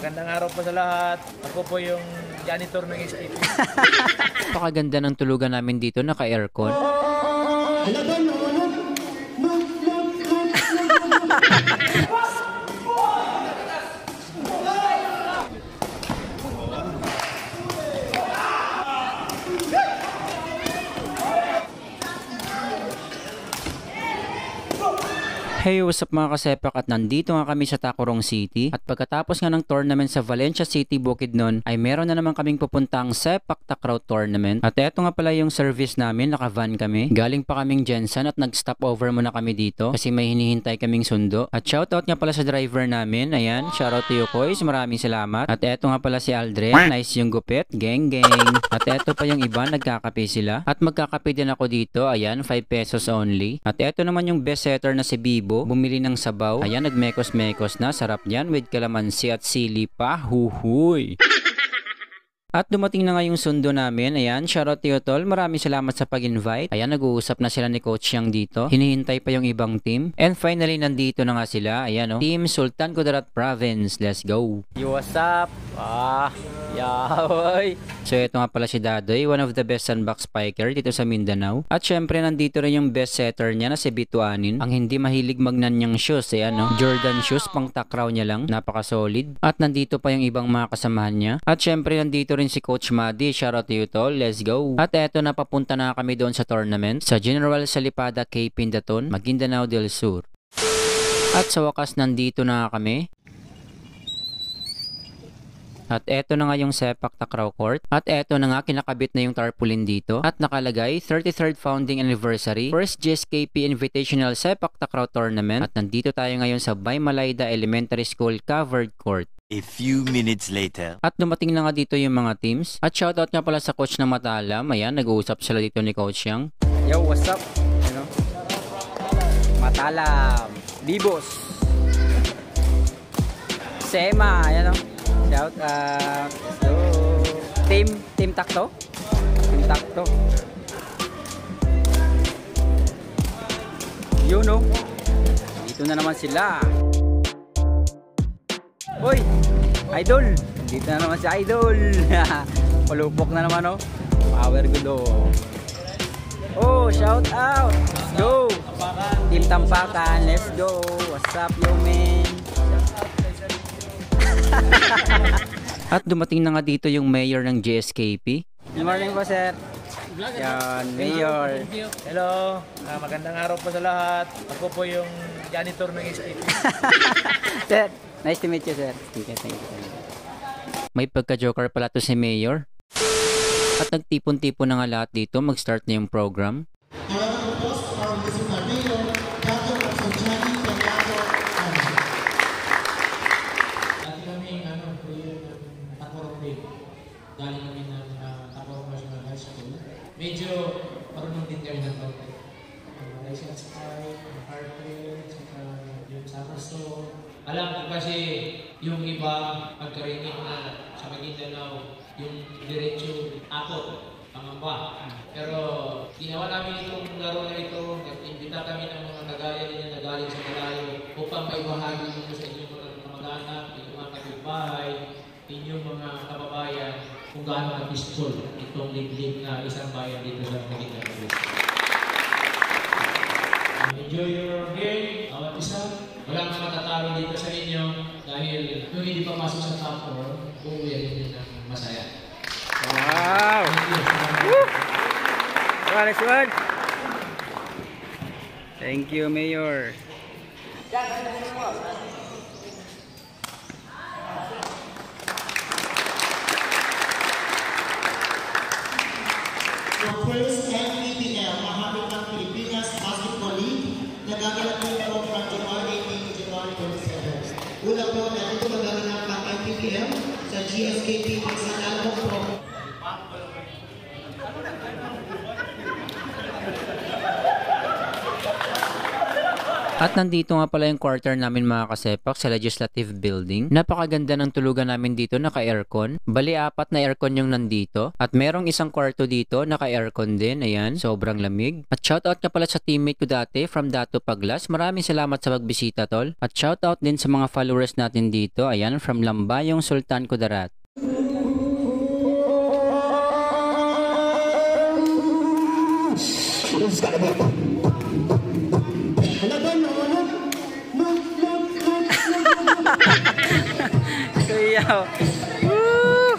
Magandang araw po sa lahat. Ako po yung janitor ng SKP. Napakaganda ng tulugan namin dito, naka-aircon. Hey, what's up mga kasepak, at nandito nga kami sa Tacurong City. At pagkatapos nga ng tournament sa Valencia City, Bukidnon, ay meron na naman kaming pupuntang Sepak Takraw Tournament. At eto nga pala yung service namin, naka-van kami. Galing pa kaming Jensen at nag-stop over muna kami dito kasi may hinihintay kaming sundo. At shoutout nga pala sa driver namin, ayan, shoutout to you Koys, maraming salamat. At eto nga pala si Aldrin, nice yung gupit, geng geng. At eto pa yung iba, nagkakape sila. At magkakape din ako dito, ayan, 5 pesos only. At eto naman yung best setter na si Bibo, bumili ng sabaw. Ayan, nagmekos-mekos na. Sarap yan with kalamansi at sili pa. Huhuy! At dumating na nga yung sundo namin. Ayan, shoutout to you tol. Maraming salamat sa pag-invite. Ayan, nag-uusap na sila ni Coach Yang dito. Hinihintay pa yung ibang team. And finally, nandito na nga sila. Ayan, Team Sultan Kudarat Province. Let's go! Yo, what's up? Yahoy! So, ito nga pala si Dadoy, one of the best sandbox spiker dito sa Mindanao. At syempre, nandito rin yung best setter niya na si Bituanin. Ang hindi mahilig magnanyang shoes. Ayan, Jordan shoes, pang takraw niya lang. Napaka-solid. At nandito pa yung ibang mga kasamahan niya. At syempre, nandito rin si Coach Madi. Shoutout to you tol. Let's go! At eto, napapunta na kami doon sa tournament sa General Salipada K. Pindaton, Maguindanao del Sur. At sa wakas, nandito na kami. At eto na nga yung Sepak Takraw Court. At eto na nga, kinakabit na yung tarpaulin dito. At nakalagay, 33rd Founding Anniversary, First GSKP Invitational Sepak Takraw Tournament. At nandito tayo ngayon sa Baymalayda Elementary School Covered Court. A few minutes later. At dumating na nga dito yung mga teams. At shoutout nga pala sa coach ng Matalam. Ayan, nag-uusap sila dito ni Coach Yang. Yo, what's up? Matalam. Bibos. Sema. Ayan, shout out. So, Team Takto. Team Takto. Yun, dito na naman sila. Hoy, Idol! Dito na naman si Idol! Palupok na naman, Power good, Oh, shout out! Let's go! Team Tampakan, let's go! What's up, yo, man? At dumating na nga dito yung mayor ng GSKP. Good morning po, sir. Yan, mayor. Hello, magandang araw po sa lahat. Ako po yung janitor ng SKP. Sir, nice to meet you, sir. Thank you. May pagka-joker pala to si mayor. At nagtipon-tipon na nga lahat dito, mag-start na yung program. Galing kami ng Tacurong National High School. Medyo marunong din kami ng konti. License card, carpet, saka yung sakaso. Alam ko kasi yung iba pagkarinig na sa Maguindanao, yung diretso ako, pangamba. Pero ginawa namin itong laro na ito, nag-imbita kami ng mga kagaya din na galing sa malayo upang may bahagi nyo sa inyong mga kamag-anak, inyong mga kapitbahay, inyong mga kababayan kung gaano ka-peaceful itong liblib na isang bayan dito sa Maguindanao. Enjoy your game, bawat isa. Walang matatalo dito sa inyo dahil kung hindi pa masok sa top 4, uuwi din ng masaya. Wow! Nice one! Thank you, Mayor. First NPPL, mahabit ng Pilipinas Basketball League, nagaganap po ito from January 18 to January 27. Una po, nandito magaganap ng NPPL sa GSKP sa Talbog po. At nandito nga pala yung quarter namin mga kasepak sa Legislative Building. Napakaganda ng tulugan namin dito, naka-aircon. Bali 4 na aircon yung nandito. At merong isang kwarto dito, naka-aircon din. Ayan, sobrang lamig. At shoutout nga pala sa teammate ko dati from Dato Paglas. Maraming salamat sa pagbisita tol. At shoutout din sa mga followers natin dito. Ayan, from Lambayong Sultan Kudarat. Kuya. Woo!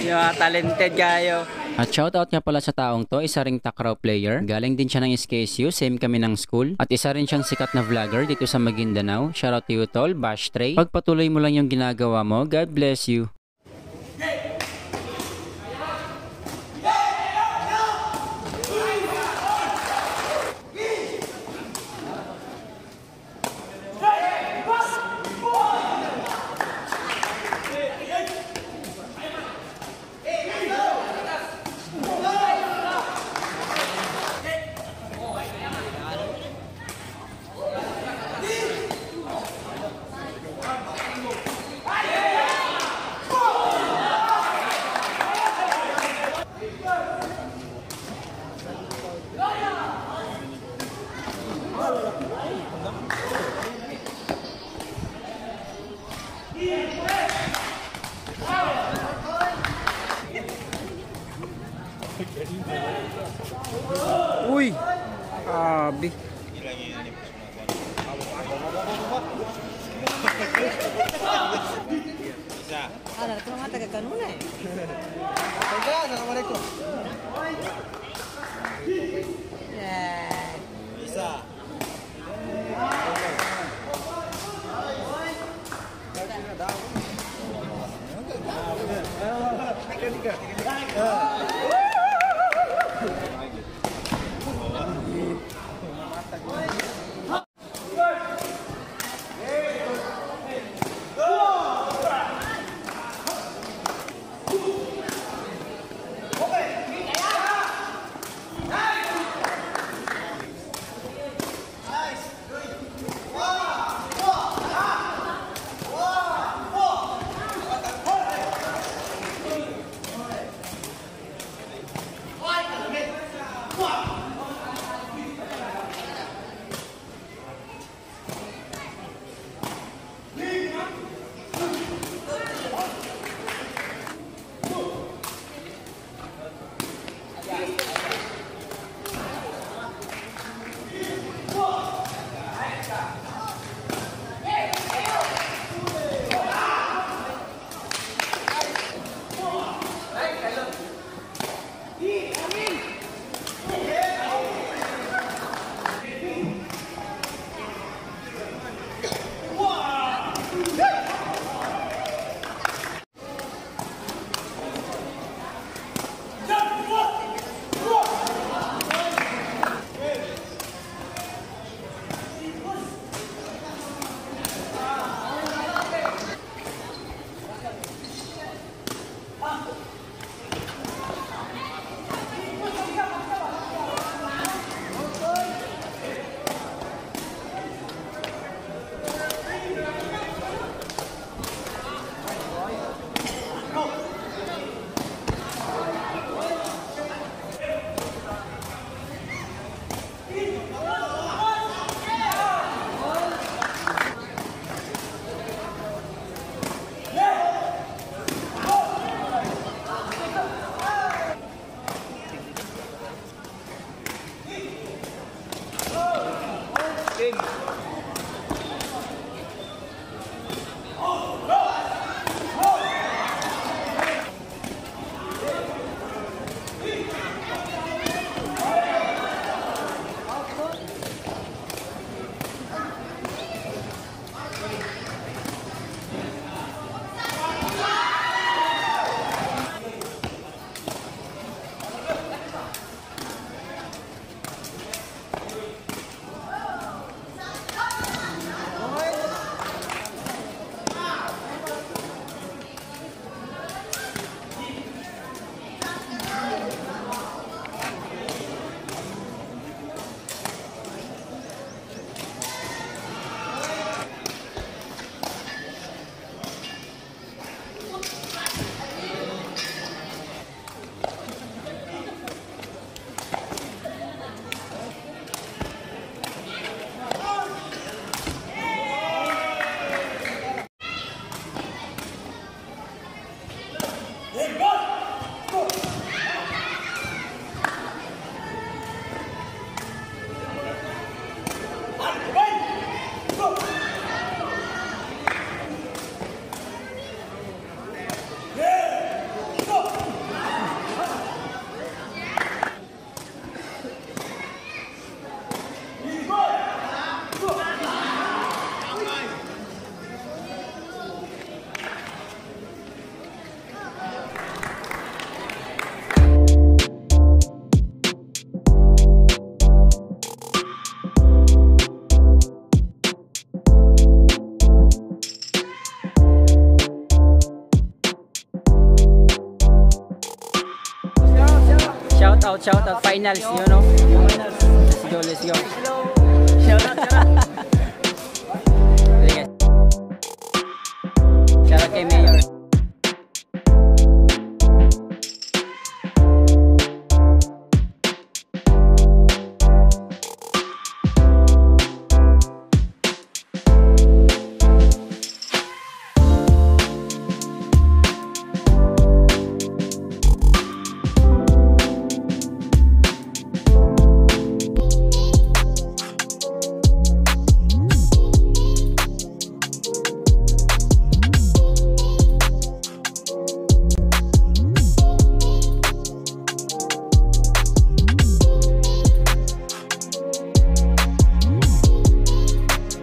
Yung talented kayo. At shoutout nga pala sa taong to, isa ring takraw player. Galing din siya ng SKSU, same kami ng school. At isa rin siyang sikat na vlogger dito sa Maguindanao. Shoutout to you tol, Bash Trey. Pagpatuloy mo lang yung ginagawa mo, God bless you. Uy! Abi. Ada tu mata ke kanuna eh. Assalamualaikum. Ya. Bisa. shout out. Finals, you know? Let's go, let's go. Shout out, shout out. Sige. Shout out kay Mayor.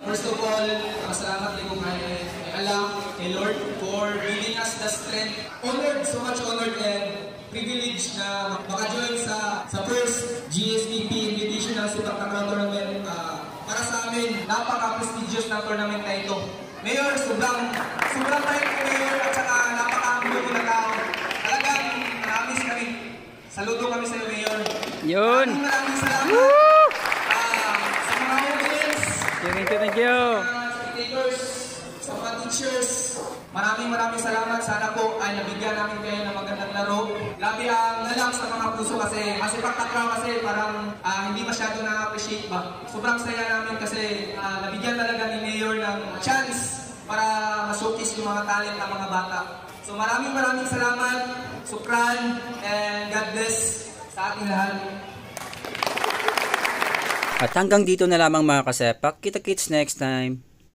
First of all, masalamat din ko kay Allah, kay Lord, for giving us the strength. Honored, so much honored and privileged na maka-join sa first GSBP Invitational Sepak Takraw Tournament. Para sa amin, napaka-prestigious na tournament na ito. Mayor, sobrang tayo ko Mayor at saka napaka-ambo na tao. Talagang maraming kami. Saludo kami sa iyo, Mayor. Yun. Maraming salamat. Sa mga audience, Thank you. spectators, sa mga teachers, maraming salamat. Sana po ay nabigyan namin kayo ng magandang laro. Grabe ang nalang sa mga puso kasi Sepak Takraw kasi parang hindi masyado na-appreciate ba. Sobrang saya namin kasi nabigyan talaga ni Mayor ng chance para ma-showcase yung mga talent ng mga bata. So maraming salamat, Sukran, and God bless sa ating lahat. At hanggang dito na lamang mga kasepak. Kita-kits next time.